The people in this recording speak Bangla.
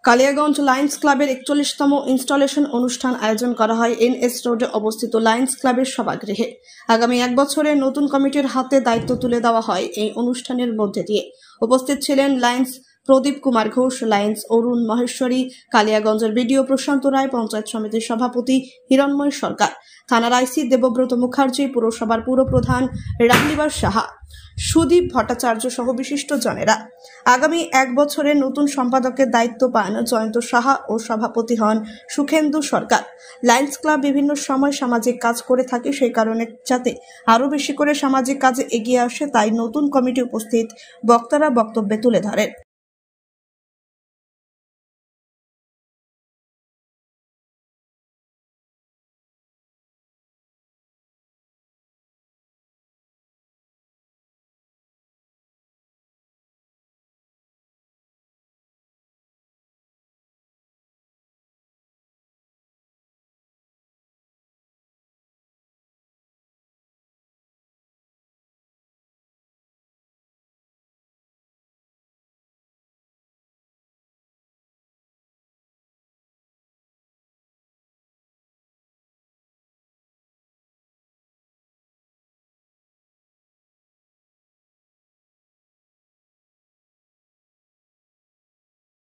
কালিয়াগঞ্জ লায়ন্স ক্লাবের ৪১তম ইনস্টলেশন অনুষ্ঠান আয়োজন করা হয় এনএস রোডে অবস্থিত লায়ন্স ক্লাবের সভাগৃহে। আগামী এক বছরের নতুন কমিটির হাতে দায়িত্ব তুলে দেওয়া হয় এই অনুষ্ঠানের মধ্যে দিয়ে। উপস্থিত ছিলেন লায়ন্স প্রদীপ কুমার ঘোষ, লায়ন্স অরুণ মহেশ্বরী, কালিয়াগঞ্জের বিডিও প্রশান্ত রায়, পঞ্চায়েত সমিতির সভাপতি হিরণময় সরকার, থানার আইসি দেবব্রত মুখার্জি, পুরসভার পুরপ্রধান রামনিবাস সাহা, সুদীপ ভট্টাচার্য সহ বিশিষ্ট জনেরা। আগামী এক বছরের নতুন সম্পাদকের দায়িত্ব পান জয়ন্ত সাহা ও সভাপতি হন সুখেন্দু সরকার। লায়ন্স ক্লাব বিভিন্ন সময় সামাজিক কাজ করে থাকে, সেই কারণে যাতে আরও বেশি করে সামাজিক কাজে এগিয়ে আসে তাই নতুন কমিটি উপস্থিত বক্তারা বক্তব্যে তুলে ধরেন।